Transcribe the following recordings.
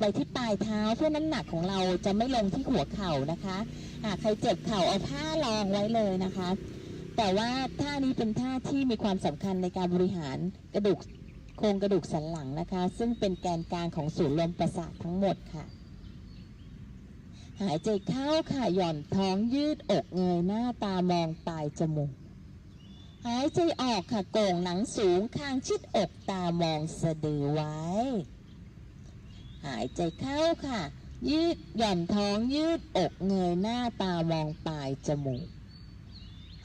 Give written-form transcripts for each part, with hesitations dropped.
ไปที่ปลายเท้าเพื่อน้ำหนักของเราจะไม่ลงที่หัวเข่านะคะหากใครเจ็บเข่าเอาผ้ารองไว้เลยนะคะแต่ว่าท่านี้เป็นท่าที่มีความสำคัญในการบริหารกระดูกโครงกระดูกสันหลังนะคะซึ่งเป็นแกนกลางของศูนย์รวมประสาททั้งหมดค่ะหายใจเข้าค่ะหย่อนท้องยืดอกเงยหน้าตามองปลายจมูกหายใจออกค่ะโก่งหนังสูงคางชิดอกตามองสะดือไว้หายใจเข้าค่ะยืดหย่อนท้องยืดอกเงยหน้าตามองปลายจมูก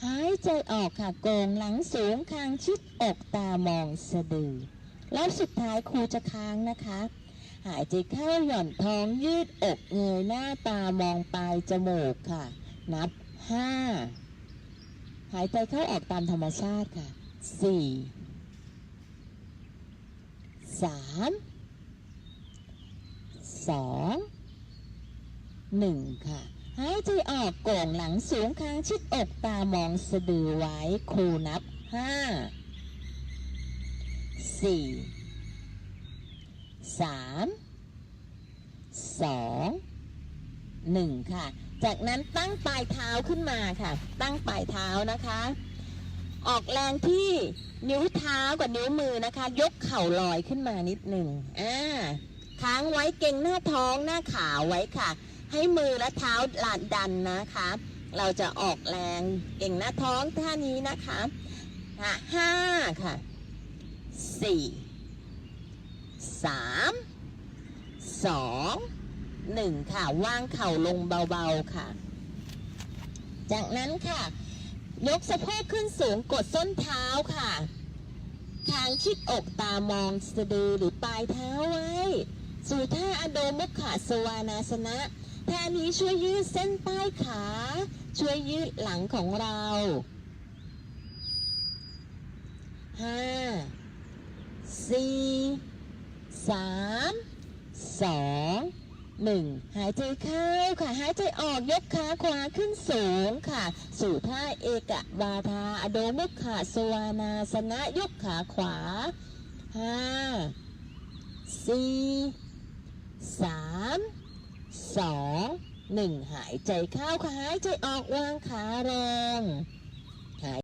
หายใจออกค่ะโก่งหลังสูงคางชิดอกตามองสะดือแล้วสุดท้ายครูจะค้างนะคะหายใจเข้าหย่อนท้องยืดอกเงยหน้าตามองปลายจมูกค่ะนับ5หายใจเข้าออกตามธรรมชาติค่ะ4 3 2 1ค่ะหายใจออกโก่งหลังสูงคางชิดอกตามองสะดือไว้ครูนับ5 4 3 2 1ค่ะจากนั้นตั้งปลายเท้าขึ้นมาค่ะตั้งปลายเท้านะคะออกแรงที่นิ้วเท้ากับนิ้วมือนะคะยกเข่าลอยขึ้นมานิดหนึ่งค้างไว้เก่งหน้าท้องหน้าขาไว้ค่ะให้มือและเท้าหลานดันนะคะเราจะออกแรงเก่งหน้าท้องท่านี้นะคะ5ค่ะ4 3 2 1ค่ะวางเข่าลงเบาๆค่ะจากนั้นค่ะยกสะโพกขึ้นสูงกดส้นเท้าค่ะคางชิดอกตามองสะดือหรือปลายเท้าไว้สู่ท่าอโดมุขสวานาสนะท่านี้ช่วยยืดเส้นใต้ขาช่วยยืดหลังของเรา5 4 3 2 1หายใจเข้าค่ะหายใจออกยกขาขวาขึ้นสูงค่ะสู่ท่าเอกบาทาอโดมุขสวานาสนะยกขาขวา5 4 3 2 1หายใจเข้าค่ะหายใจออกวางขาลง